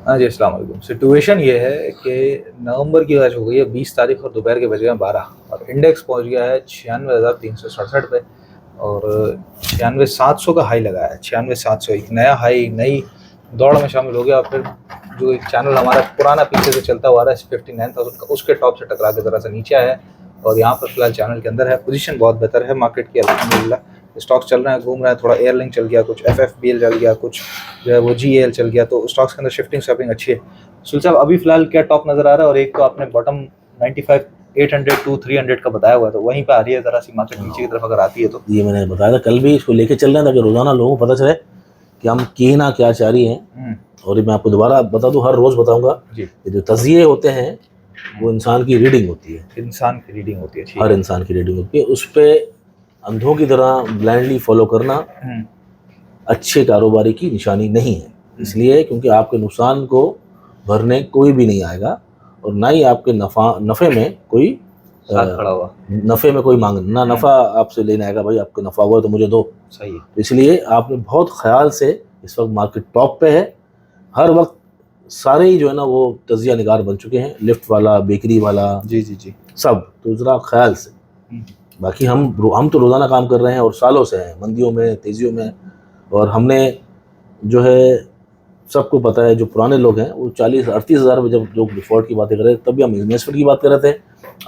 हाँ जी, अस्सलाम वालेकुम। सिचुएशन ये है कि नवंबर की आज हो गई है 20 तारीख और दोपहर के बज गए हैं 12 और इंडेक्स पहुंच गया है 96,367 पे और 96,700 का हाई लगाया है। 96,700 एक नया हाई, नई दौड़ में शामिल हो गया और फिर जो एक चैनल हमारा पुराना पीछे से चलता हुआ आ रहा है 59,000 का, उसके टॉप से टकरा के ज़रा सा नीचे आया है और यहाँ पर फिलहाल चैनल के अंदर है। पोजीशन बहुत बेहतर है मार्केट की, अल्हम्दुलिल्लाह। स्टॉक्स चल रहे हैं, घूम रहा है, थोड़ा एयरलिंक चल गया, कुछ एफएफबीएल चल गया, कुछ जो है वो जीएल चल गया, तो स्टॉक्स के अंदर शिफ्टिंग स्वैपिंग अच्छी है। सुल साहब, अभी फिलहाल क्या टॉप नजर आ रहा है और एक तो आपने बॉटम 95,800 टू 300 का बताया हुआ है, तो वहीं पे आ रही है जरा सी मार्केट नीचे की तरफ अगर आती है तो। ये मैंने बताया था, कल भी इसको लेके चल रहे हैं ताकि रोजाना लोगों को पता चले कि हम कहना क्या चाह रही हैं। और मैं आपको दोबारा बता दूं, हर रोज बताऊंगा, ये जो तज़िये होते हैं वो इंसान की रीडिंग होती है, इंसान की रीडिंग होती है, हर इंसान की रीडिंग होती है। उस पर अंधों की तरह ब्लाइंडली फॉलो करना अच्छे कारोबारी की निशानी नहीं है। इसलिए क्योंकि आपके नुकसान को भरने कोई भी नहीं आएगा और ना ही आपके नफ़े में कोई खड़ा हुआ, नफ़े में कोई मांग ना नफ़ा आपसे लेने आएगा, भाई आपके नफ़ा हुआ तो मुझे दो। सही है। तो इसलिए आपने बहुत ख्याल से, इस वक्त मार्केट टॉप पे है, हर वक्त सारे ही जो है ना वो तजिया निगार बन चुके हैं, लिफ्ट वाला, बेकरी वाला, जी जी जी, सब। तो ज़रा ख्याल से। बाकी हम तो रोज़ाना काम कर रहे हैं और सालों से हैं, मंदियों में, तेजियों में। और हमने जो है, सबको पता है, जो पुराने लोग हैं वो 40-38 हज़ार में जब लोग डिफॉल्ट की बातें कर रहे थे तभी हम इन्वेस्टमेंट की बात कर रहे थे।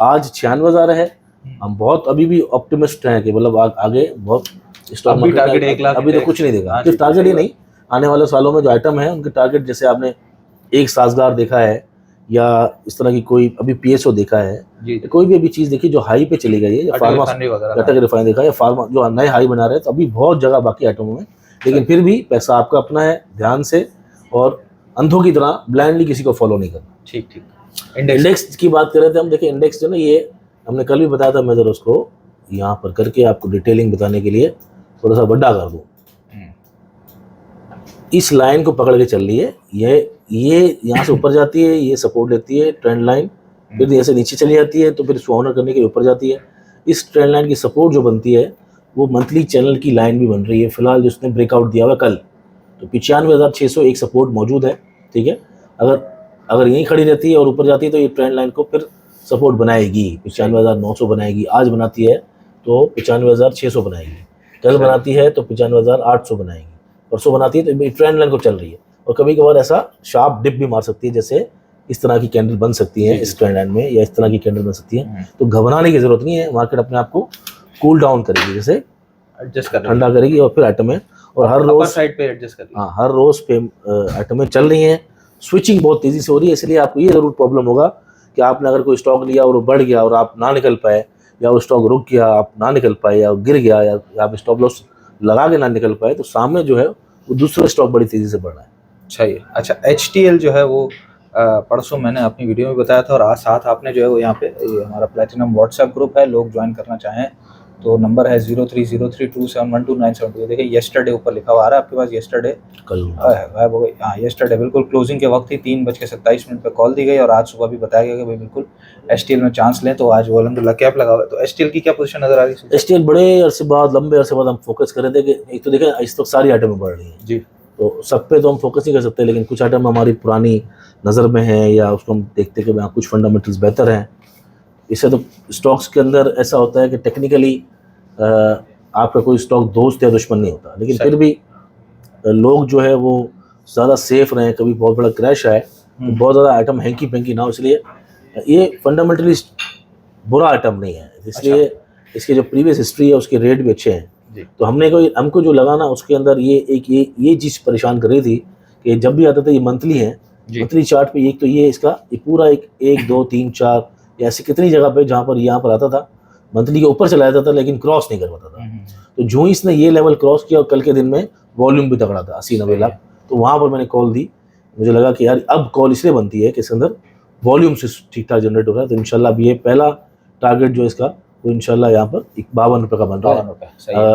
आज 96,000 है। हम बहुत अभी भी ऑप्टिमिस्ट हैं कि मतलब आगे बहुत स्टॉक मार्केट टारगेट 1 लाख अभी तो कुछ नहीं देगा, सिर्फ टारगेट ही नहीं, आने वाले सालों में जो आइटम है उनके टारगेट, जैसे आपने एक साजगार देखा है या इस तरह की कोई अभी पीएसओ देखा है, कोई भी अभी चीज़ देखी जो हाई पे चली गई है, या फार्मा कटक रिफाइन देखा या फार्मा जो नए हाई बना रहे हैं, तो अभी बहुत जगह बाकी आइटमों में। लेकिन फिर भी पैसा आपका अपना है, ध्यान से और अंधों की तरह ब्लाइंडली किसी को फॉलो नहीं करना। ठीक ठीक। इंडेक्स की बात कर रहे थे हम। देखिए इंडेक्स जो ना, ये हमने कल भी बताया था, मैं जरा उसको यहाँ पर करके आपको डिटेलिंग बताने के लिए थोड़ा सा बड़ा कर दूँ। इस लाइन को पकड़ के चल रही है, ये यहाँ से ऊपर जाती है, ये सपोर्ट लेती है ट्रेंड लाइन, फिर ऐसे नीचे चली जाती है, तो फिर इसको ऑनर करने के लिए ऊपर जाती है। इस ट्रेंड लाइन की सपोर्ट जो बनती है वो मंथली चैनल की लाइन भी बन रही है फिलहाल, जिसने ब्रेकआउट दिया हुआ कल, तो 95,600 एक सपोर्ट मौजूद है। ठीक है, अगर यहीं खड़ी रहती है और ऊपर जाती है तो ये ट्रेंड लाइन को फिर सपोर्ट बनाएगी, 95,900 बनाएगी। आज बनाती है तो 95,600 बनाएगी, कल बनाती है तो 95,800 बनाएगी, परसों बनाती है तो ट्रेंड लाइन को चल रही है। और कभी कभार ऐसा शार्प डिप भी मार सकती है, जैसे इस तरह की कैंडल बन सकती है इस ट्रेंड लाइन में, या इस तरह की कैंडल बन सकती है। तो घबराने की जरूरत नहीं है, मार्केट अपने आप को कूल डाउन करेगी, जैसे एडजस्ट कर ठंडा करेगी और फिर आइटम है। और हर रोज साइड पे एडजस्ट करेगी। हाँ, हर रोज पे आइटमें चल रही हैं, स्विचिंग बहुत तेजी से हो रही है। इसलिए आपको ये जरूर प्रॉब्लम होगा कि आपने अगर कोई स्टॉक लिया और वो बढ़ गया और आप ना निकल पाए, या वो स्टॉक रुक गया आप ना निकल पाए, या गिर गया, या आप स्टॉप लॉस लगा के ना निकल पाए, तो सामने जो है वो दूसरा स्टॉक बड़ी तेजी से बढ़ रहा है। अच्छा, HTL जो है वो परसों मैंने अपनी वीडियो में बताया था, और आज साथ आपने जो है वो यहाँ पे हमारा प्लेटिनम व्हाट्सएप ग्रुप है, लोग ज्वाइन करना चाहें तो नंबर है 0303271297। देखिए येस्टरडे ऊपर लिखा हुआ आ रहा है आपके पास, येस्टरडे कल हाँ, येस्टरडे बिल्कुल क्लोजिंग के वक्त ही 3:27 पे कॉल दी गई, और आज सुबह भी बताया गया कि भाई बिल्कुल HTL में चांस लें, तो आज वो अलहमदुलिल्लाह कैप लगा हुआ है। तो HTL की क्या पोजीशन नजर आ रही है? HTL बड़े अरसे बाद, लंबे अरसे बाद हम फोकस कर रहे थे कि एक तो देखें इस वक्त सारी आइटमें बढ़ रही हैं जी, तो सब पे तो हम फोकस नहीं कर सकते, लेकिन कुछ आइटम हमारी पुरानी नज़र में है या उसको हम देखते कि कुछ फंडामेंटल्स बेहतर हैं। इससे तो स्टॉक्स के अंदर ऐसा होता है कि टेक्निकली आपका कोई स्टॉक दोस्त या दुश्मन नहीं होता, लेकिन फिर भी लोग जो है वो ज़्यादा सेफ रहें, कभी बहुत बड़ा क्रैश आए तो बहुत ज़्यादा आइटम हैंकी पेंकी ना हो। इसलिए ये फंडामेंटली बुरा आइटम नहीं है, इसलिए इसकी जो प्रीवियस हिस्ट्री है उसके रेट भी अच्छे हैं। तो हमको जो लगा ना, उसके अंदर ये चीज़ परेशान कर रही थी कि जब भी आता था, ये मंथली है, मंथली चार्ट पे एक तो ये पूरा एक 2 3 4 ऐसी कितनी जगह पे जहाँ पर यहाँ पर आता था, मंथली के ऊपर चला जाता था, लेकिन क्रॉस नहीं कर पाता था। तो जो ही इसने ये लेवल क्रॉस किया और कल के दिन में वॉल्यूम भी तगड़ा था 80-90 लाख, तो वहाँ पर मैंने कॉल दी। मुझे लगा कि यार अब कॉल इसलिए बनती है कि इसके अंदर वॉल्यूम से ठीक ठाक जनरेट हो रहा है। तो इंशाल्लाह अब ये पहला टारगेट जो इसका, वो इंशाल्लाह यहाँ पर 52 रुपये का बन रहा है।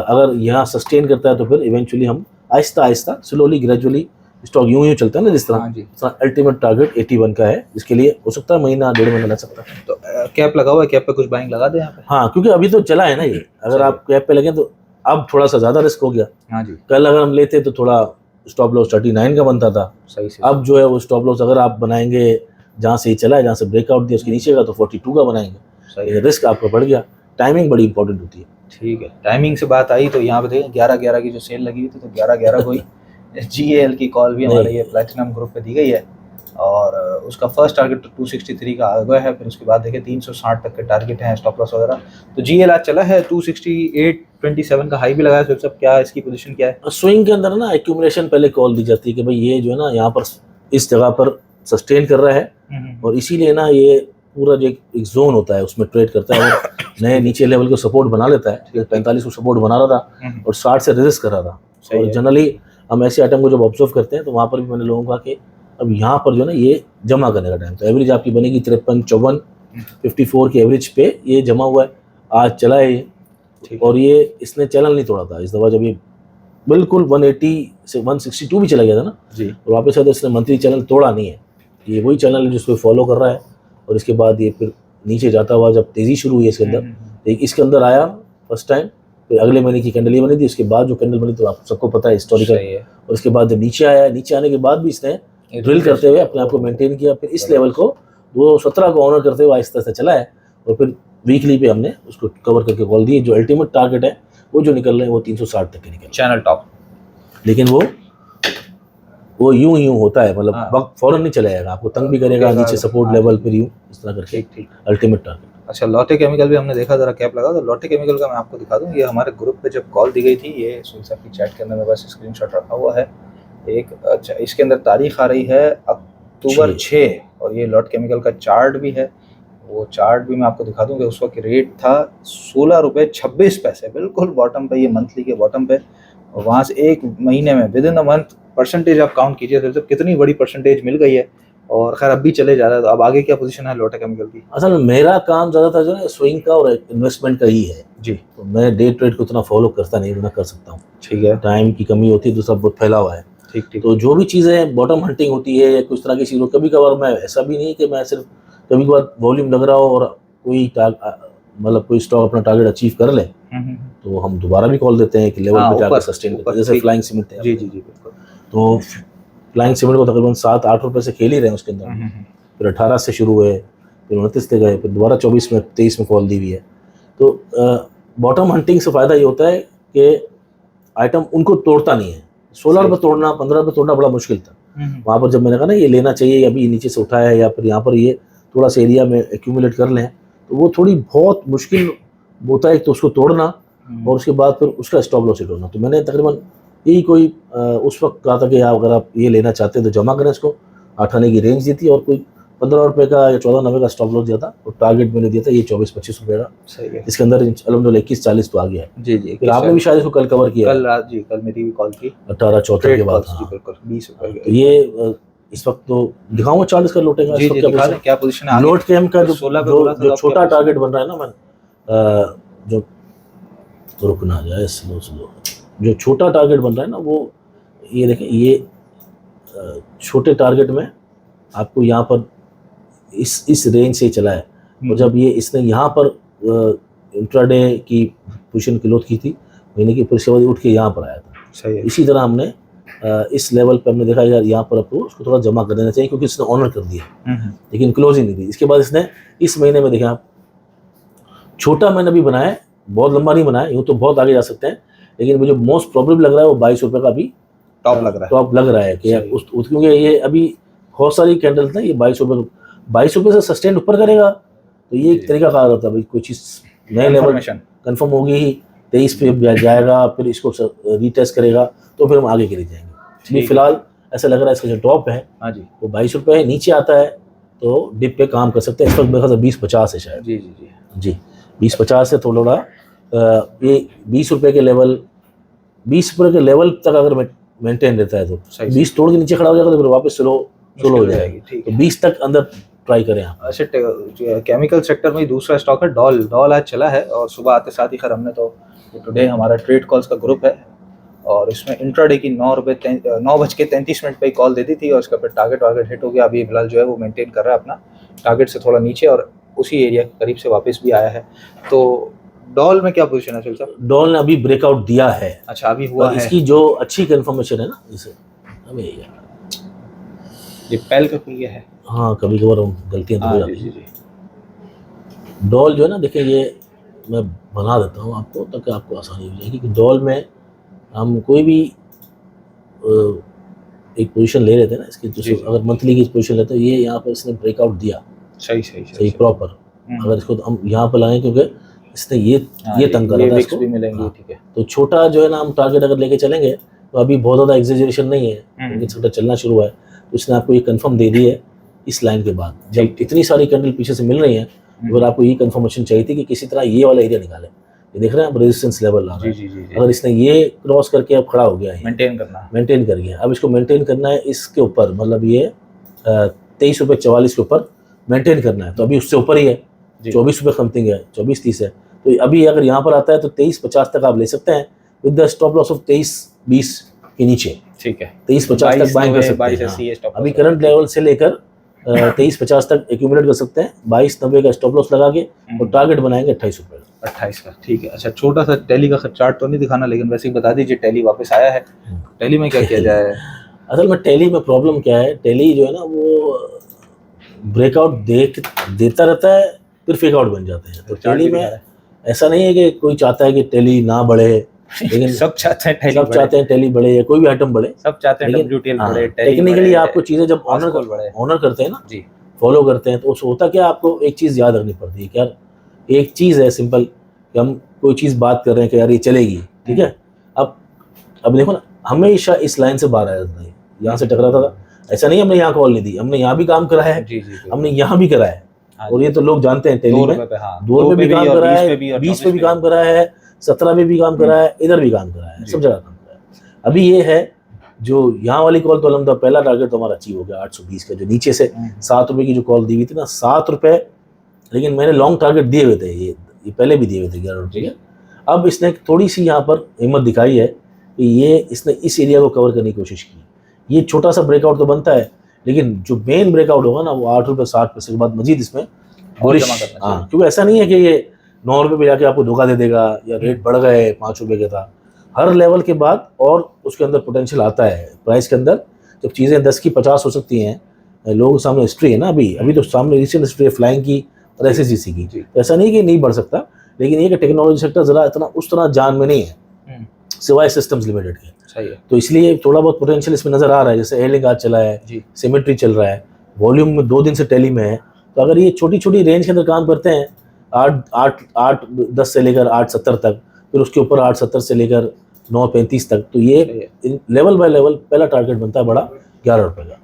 अगर यहाँ सस्टेन करता है तो फिर इवेंचुअली हम Aahista Aahista slowly gradually, stock यूं चलता है ना जिस तरह, अल्टीमेट टारगेट 81 का है। इसके लिए हो सकता है महीना 1.5 महीना लग सकता है। तो कैप लगा हुआ है, कैप पे कुछ बाइंग लगा दे यहाँ पे? हाँ, क्योंकि अभी तो चला है ना ये, अगर आप कैप पे लगे तो अब थोड़ा सा ज़्यादा रिस्क हो गया। हाँ जी, कल अगर हम लेते तो थोड़ा स्टॉप लॉस 39 का बनता था, सही से अब जो है वो स्टॉप लॉस अगर आप बनाएंगे जहाँ से ये चला है, जहाँ से ब्रेकआउट दिया उसके नीचे का, तो 42 का बनाएंगे। सही ये रिस्क आपका बढ़ गया। टाइमिंग बड़ी इंपॉर्टेंट होती है। ठीक है। टाइमिंग से बात आई तो यहाँ पे देखें 11-11 की जो सेल लगी हुई थी, तो 11-11 को ही GAL की कॉल भी हमारे ये प्लैटिनम ग्रुप पे दी गई है, और उसका फर्स्ट टारगेट तो 263 का आ गया है। फिर उसके बाद देखें 360 तक के टारगेट हैं, स्टॉप लॉस वगैरह। तो GAL आज चला है 268.27 का हाई भी लगाया। तो सब क्या इसकी पोजीशन क्या है? स्विंग के अंदर ना एक्यूमुलेशन पहले कॉल दी जाती है कि भाई ये जो है ना यहाँ पर इस जगह पर सस्टेन कर रहा है, और इसीलिए ना ये पूरा जो एक जोन होता है उसमें ट्रेड करता है, और नए नीचे लेवल को सपोर्ट बना लेता है। 45 को सपोर्ट बना रहा था और 60 से रेजिस्ट कर रहा था। और जनरली हम ऐसे आइटम को जब ऑब्जर्व करते हैं तो वहाँ पर भी मैंने लोगों को कहा कि अब यहाँ पर जो है ना ये जमा करने का टाइम, तो एवरेज आपकी बनेगी 53, 54, 54 की एवरेज पे ये जमा हुआ है। आज चला है ये, और ये इसने चैनल नहीं तोड़ा था इस दफ़ा। जब ये बिल्कुल 180 से 162 भी चला गया था ना जी, और वापस आया तो इसने मंथली चैनल तोड़ा नहीं है। ये वही चैनल है जिसको फॉलो कर रहा है, और इसके बाद ये फिर नीचे जाता हुआ जब तेज़ी शुरू हुई इसके अंदर, इसके अंदर आया फर्स्ट टाइम, फिर अगले महीने की कैंडल ये बनी थी, उसके बाद जो कैंडल बनी तो आप सबको पता है हिस्टोरिकल, और उसके बाद जब नीचे आया, नीचे आने के बाद भी इसने ड्रिल करते हुए अपने आप को मेंटेन किया। फिर इस लेवल को वो 17 को ऑनर करते हुए आहिस्ता आहिस्ता चला है, और फिर वीकली पे हमने उसको कवर करके कॉल दी। जो अल्टीमेट टारगेट है वो जो निकल रहे हैं वो 360 तक के निकल चैनल टॉप, लेकिन वो यूं होता है, मतलब वक्त फौरन नहीं चला जाएगा, आपको तंग भी करेगा, नीचे सपोर्ट लेवल फिर यूं इस तरह करके ठीक अल्टीमेट टारगेट। अच्छा, लॉटे केमिकल भी हमने देखा, जरा कैप लगा। तो लॉटे केमिकल का मैं आपको दिखा दूं, ये हमारे ग्रुप पे जब कॉल दी गई थी, ये सुनील साहब की चैट के अंदर मेरे पास स्क्रीनशॉट रखा हुआ है एक। अच्छा, इसके अंदर तारीख आ रही है अक्टूबर 6, और ये लॉट केमिकल का चार्ट भी है। वो चार्ट भी मैं आपको दिखा दूं कि उस वक्त रेट था 16 रुपये 26 पैसे, बिल्कुल बॉटम पे, ये मंथली के बॉटम पे। और वहाँ से एक महीने में with in a month percentage आप काउंट कीजिए तो कितनी बड़ी परसेंटेज मिल गई है। और खैर अब भी चले जा रहा है। तो अब आगे क्या पोजीशन है लोटा केमिकल की? असल में मेरा काम ज़्यादातर जो है स्विंग का और इन्वेस्टमेंट का ही है जी, तो मैं डे ट्रेड को उतना फॉलो करता नहीं, मैं कर सकता हूँ। ठीक है, टाइम की कमी होती है, दूसरा बहुत फैला हुआ है। ठीक। तो जो भी चीज़ें बॉटम हंटिंग होती है या कुछ तरह की चीज़ों, कभी कभार मैं ऐसा भी नहीं कि मैं सिर्फ कभी कभार वॉल्यूम लग रहा हो और कोई मतलब कोई स्टॉक अपना टारगेट अचीव कर ले तो हम दोबारा भी कॉल देते हैं कि लेवल पे जाकर सस्टेन करते हैं, जैसे फ्लाइंग सीमेंट है। जी बिल्कुल। तो फ्लाइंग सीमेंट को तकरीबन 7-8 रुपए से खेल ही रहे हैं उसके अंदर। फिर 18 से शुरू हुए, फिर 29 पे गए, फिर दोबारा 24 में 23 में कॉल दी हुई है। तो बॉटम हंटिंग से फ़ायदा ये होता है कि आइटम उनको तोड़ता नहीं है। 16 रुपये तोड़ना, 15 रुपये तोड़ना बड़ा मुश्किल था। वहाँ पर जब मैंने कहा ना ये लेना चाहिए, अभी नीचे से उठाया है या फिर यहाँ पर ये थोड़ा सा एरिया में एक्यूमुलेट कर लें, तो वो थोड़ी बहुत मुश्किल होता है। तो उसको तोड़ना और उसके बाद फिर उसका स्टॉप लॉस तोड़ना। तो मैंने तकरीबन यही कोई उस वक्त कहा था कि अगर आप ये लेना चाहते हैं तो जमा करें इसको। 8 आने की रेंज दी थी और कोई 15 रुपये का या 14.90 का स्टॉप लॉस दिया था, और टारगेट मैंने दिया था ये 24-25 रुपये का। सही है। इसके अंदर अलहमदुलिल्लाह 21-40 तो आ गया है। जी फिर आपने भी शायद इसको कल कवर किया, कल रात जी, कल मेरी भी कॉल थी 18-74 के बाद। बिल्कुल 20 रुपये। तो ये इस वक्त तो दिखाऊंगा चार्ट इसका लोटे का। क्या पोजीशन है लोट केम का जो छोटा टारगेट बन रहा है ना, मैं जो रुकना जाए स्लो, जो छोटा टारगेट बन रहा है ना, वो ये देखें, ये छोटे टारगेट में आपको यहाँ पर इस रेंज से चला है। और जब ये इसने यहाँ पर इंट्राडे की पोजीशन क्लोज की थी महीने की, फिर से उठ के यहाँ पर आया था। सही है। इसी तरह हमने इस लेवल पर हमने देखा यार यहाँ पर आपको उसको थोड़ा जमा कर देना चाहिए, क्योंकि इसने ऑनर कर दिया लेकिन क्लोज ही नहीं दी। इसके बाद इसने इस महीने में देखा, आप छोटा मैंने भी बनाया है, बहुत लंबा नहीं बनाया, यूँ तो बहुत आगे जा सकते हैं, लेकिन मुझे मोस्ट प्रॉब्लम लग रहा है वो 22 रुपये का भी टॉप लग रहा है कि क्योंकि ये अभी बहुत सारी कैंडल्स ना, ये 22 रुपये से सस्टेन ऊपर करेगा तो ये एक तरीका कहा जाता है भाई कोई चीज़ नए लेवल कंफर्म होगी ही, 23 पे जाएगा, फिर इसको रीटेस्ट करेगा तो फिर हम आगे के लिए जाएंगे। फिलहाल ऐसा लग रहा है इसका जो टॉप है वो 22 रुपये है, नीचे आता है तो डिप पे काम कर सकते हैं। इस वक्त मेरे ख्याल से 20-50 है शायद। जी 20-50 से थोड़ा ये 20 रुपये के लेवल, 20 रुपये के लेवल तक अगर मेंटेन रहता है तो 20 तोड़ के नीचे खड़ा हो जाएगा तो फिर वापस स्लो हो जाएगी। तो 20 तक अंदर ट्राई करें आप। अच्छा, केमिकल सेक्टर में दूसरा स्टॉक है डॉल आज चला है, और सुबह आते साथ ही खैर हमने तो टुडे हमारा ट्रेड कॉल्स का ग्रुप है और इसमें इंट्राडे की 9:33 पे कॉल दे दी थी, और उसका फिर टारगेट हिट हो गया। अभी फिलहाल जो है वो मेंटेन कर रहा है अपना टारगेट से थोड़ा नीचे, और उसी एरिया के करीब से वापस भी आया है। तो डॉल में क्या पोजीशन है साहब? डॉल ने अभी ब्रेकआउट दिया है। अच्छा, अभी हुआ है। इसकी जो अच्छी कंफर्मेशन है ना, इसे अब यही है। ये पहल का खुल गया है। हाँ, कभी कभार हम गलतियाँ तो हो हाँ जाती जी हैं। जी जी। डॉल जो है ना, देखिए ये मैं बना देता हूँ आपको ताकि आपको आसानी हो जाएगी कि डॉल में हम कोई भी एक पोजीशन ले लेते हैं ना इसकी, जी, जैसे जी। अगर मंथली की पोजीशन लेते हैं, ये यहाँ पर इसने ब्रेकआउट दिया सही सही सही सही सही। प्रॉपर। अगर इसको हम यहाँ पर लगाएं क्योंकि इसने हाँ ये जी, तंग करा ये था विक्स इसको। भी मिलेंगी, हाँ, ठीक है। तो छोटा जो है ना हम टारगेट अगर लेके चलेंगे तो अभी बहुत ज़्यादा एग्जेजरेशन नहीं है, क्योंकि सेक्टर चलना शुरू हुआ है, तो इसने आपको ये कंफर्म दे दी है इस लाइन के बाद। जब इतनी सारी कैंडल पीछे से मिल रही हैं, अगर आपको ये कंफर्मेशन चाहिए थी कि किसी तरह ये वाला एरिया निकाले, ये देख रहे हैं आप रेजिस्टेंस लेवल आ रहा है। अगर इसने ये क्रॉस करके अब खड़ा हो गया है, मेंटेन कर गया, अब इसको मेंटेन करना है इसके ऊपर, मतलब ये 23.44 के ऊपर मेंटेन करना है। तो अभी उससे ऊपर ही है, 24 रुपये समथिंग है, 24.30 है। तो अभी अगर यहाँ पर आता है तो 23.50 तक आप ले सकते हैं with the stop loss of 23.20 के नीचे, ठीक है। 23.50 तक बाइंग कर सकते हैं। अभी करंट लेवल से लेकर 23.50 तक एक्यूमुलेट कर सकते हैं, 22.90 का स्टॉप लॉस लगा के, और टारगेट बनाएंगे 28 रुपये। 28 का, ठीक है। अच्छा, छोटा सा टैली का चार्ट तो नहीं दिखाना, लेकिन वैसे ही बता दीजिए टैली वापस आया है, टैली में क्या किया जाए? असल में टैली में प्रॉब्लम क्या है, टैली जो है ना वो ब्रेकआउट देता रहता है, फिर फेक आउट बन जाते हैं। तो टैली में ऐसा नहीं है कि कोई चाहता है कि टैली ना बढ़े, लेकिन सब चाहते हैं टैली बढ़े या कोई भी आइटम बढ़े, सब चाहते हैं WTL बढ़े, टेक्निकली आपको चीज़ें जब ऑनर करते हैं ना जी, फॉलो करते हैं, तो उसको होता क्या, आपको एक चीज़ याद रखनी पड़ती है कि यार एक चीज़ है सिंपल, कि हम कोई चीज़ बात कर रहे हैं कि यार ये चलेगी, ठीक है। अब देखो ना, हमेशा इस लाइन से बाहर आया था, यहाँ से टकराता था, ऐसा नहीं हमने यहाँ कॉल नहीं दी, हमने यहाँ भी काम करा है, हमने यहाँ भी करा है, और ये तो लोग जानते हैं टैली में 2 रुपये भी काम करा है, 20 पे भी काम करा है, 17 में भी काम करा है, इधर भी काम करा है, सब जगह काम करा है। अभी ये है जो यहाँ वाली कॉल तो अलहमदा पहला टारगेट तो हमारा अचीव हो गया 820 का, जो नीचे से 7 रुपये की जो कॉल दी हुई थी ना, 7 रुपये, लेकिन मैंने लॉन्ग टारगेट दिए हुए थे, ये पहले भी दिए हुए थे 11 रुपये। अब इसने थोड़ी सी यहाँ पर हिम्मत दिखाई है कि ये इसने इस एरिया को कवर करने की कोशिश की। ये छोटा सा ब्रेकआउट तो बनता है, लेकिन जो मेन ब्रेकआउट होगा ना वो 8 रुपये 60 पैसे के बाद मजीद इसमें हाँ, क्योंकि ऐसा नहीं है कि ये 9 रुपये पे जाके आपको धोखा दे देगा या रेट बढ़ गए 5 रुपये का था। हर लेवल के बाद और उसके अंदर पोटेंशियल आता है प्राइस के अंदर, जब चीज़ें 10 की 50 हो सकती हैं। लोगों के सामने हिस्ट्री है ना, अभी तो सामने रिसेंट हिस्ट्री है फ्लाइंग की और SSGC की। ऐसा नहीं कि नहीं बढ़ सकता, लेकिन ये कि टेक्नोलॉजी सेक्टर ज़रा इतना उस तरह जान में नहीं है सिवाय सिस्टम्स लिमिटेड के। सही है, तो इसलिए थोड़ा बहुत पोटेंशियल इसमें नज़र आ रहा है। जैसे एयरलिंक आज चला है, सिमेट्री चल रहा है, वॉल्यूम में 2 दिन से टैली में है। तो अगर ये छोटी छोटी रेंज के अंदर काम करते हैं 8.10 से लेकर 8.70 तक, फिर उसके ऊपर 8.70 से लेकर 9.35 तक, तो ये लेवल बाय लेवल पहला टारगेट बनता है बड़ा 11 रुपये का।